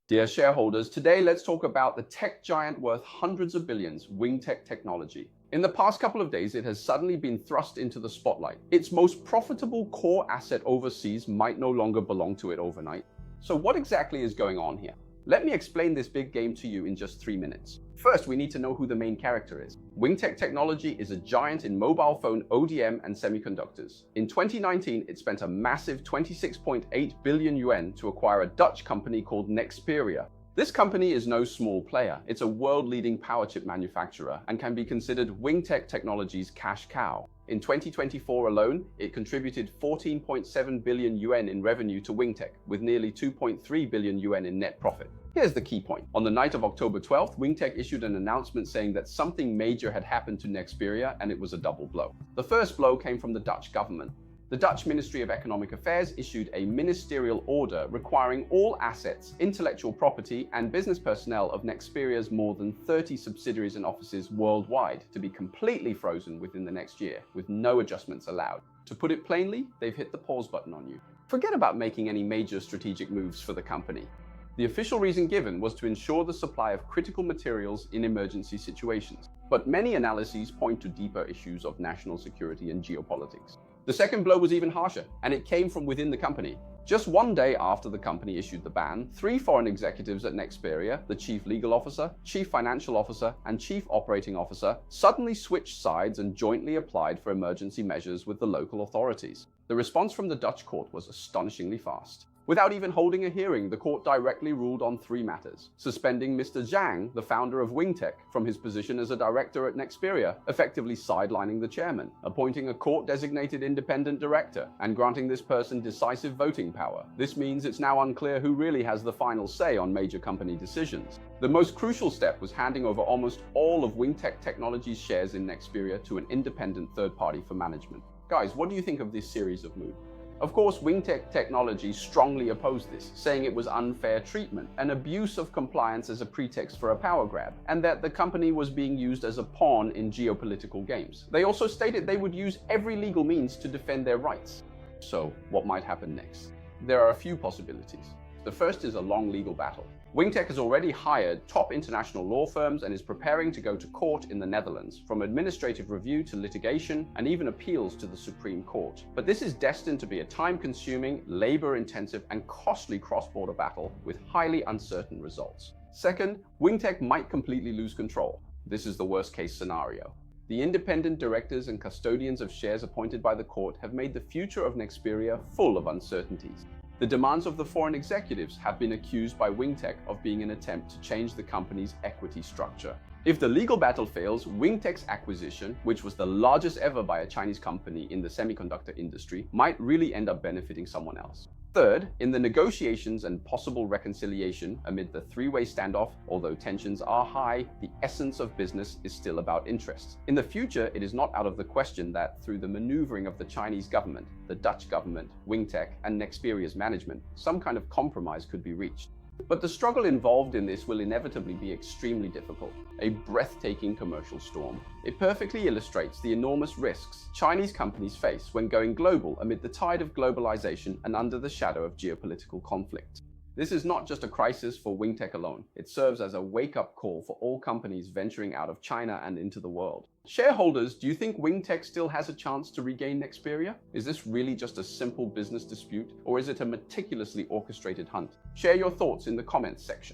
Dear shareholders, today let's talk about the tech giant worth hundreds of billions, Wingtech Technology. In the past couple of days, it has suddenly been thrust into the spotlight. Its most profitable core asset overseas might no longer belong to it overnight. So what exactly is going on here? Let me explain this big game to you in just 3 minutes. First, we need to know who the main character is. Wingtech Technology is a giant in mobile phone ODM and semiconductors. In 2019, it spent a massive 26.8 billion yuan to acquire a Dutch company called Nexperia. This company is no small player. It's a world-leading power chip manufacturer and can be considered Wingtech Technology's cash cow. In 2024 alone, it contributed 14.7 billion yuan in revenue to Wingtech, with nearly 2.3 billion yuan in net profit. Here's the key point. On the night of October 12th, Wingtech issued an announcement saying that something major had happened to Nexperia, and it was a double blow. The first blow came from the Dutch government. The Dutch Ministry of Economic Affairs issued a ministerial order requiring all assets, intellectual property, and business personnel of Nexperia's more than 30 subsidiaries and offices worldwide to be completely frozen within the next year, with no adjustments allowed. To put it plainly, they've hit the pause button on you. Forget about making any major strategic moves for the company. The official reason given was to ensure the supply of critical materials in emergency situations. But many analyses point to deeper issues of national security and geopolitics. The second blow was even harsher, and it came from within the company. Just one day after the company issued the ban, 3 foreign executives at Nexperia, the chief legal officer, chief financial officer, and chief operating officer, suddenly switched sides and jointly applied for emergency measures with the local authorities. The response from the Dutch court was astonishingly fast. Without even holding a hearing, the court directly ruled on 3 matters: suspending Mr. Zhang, the founder of Wingtech, from his position as a director at Nexperia, effectively sidelining the chairman, appointing a court-designated independent director, and granting this person decisive voting power. This means it's now unclear who really has the final say on major company decisions. The most crucial step was handing over almost all of Wingtech Technology's shares in Nexperia to an independent third party for management. Guys, what do you think of this series of moves? Of course, Wingtech Technology strongly opposed this, saying it was unfair treatment, an abuse of compliance as a pretext for a power grab, and that the company was being used as a pawn in geopolitical games. They also stated they would use every legal means to defend their rights. So, what might happen next? There are a few possibilities. The first is a long legal battle. Wingtech has already hired top international law firms and is preparing to go to court in the Netherlands, from administrative review to litigation and even appeals to the Supreme Court. But this is destined to be a time-consuming, labor-intensive and costly cross-border battle with highly uncertain results. Second, Wingtech might completely lose control. This is the worst-case scenario. The independent directors and custodians of shares appointed by the court have made the future of Nexperia full of uncertainties. The demands of the foreign executives have been accused by Wingtech of being an attempt to change the company's equity structure. If the legal battle fails, Wingtech's acquisition, which was the largest ever by a Chinese company in the semiconductor industry, might really end up benefiting someone else. Third, in the negotiations and possible reconciliation amid the 3-way standoff, although tensions are high, the essence of business is still about interests. In the future, it is not out of the question that, through the maneuvering of the Chinese government, the Dutch government, Wingtech, and Nexperia's management, some kind of compromise could be reached. But the struggle involved in this will inevitably be extremely difficult, a breathtaking commercial storm. It perfectly illustrates the enormous risks Chinese companies face when going global amid the tide of globalization and under the shadow of geopolitical conflict. This is not just a crisis for Wingtech alone. It serves as a wake-up call for all companies venturing out of China and into the world. Shareholders, do you think Wingtech still has a chance to regain Nexperia? Is this really just a simple business dispute, or is it a meticulously orchestrated hunt? Share your thoughts in the comments section.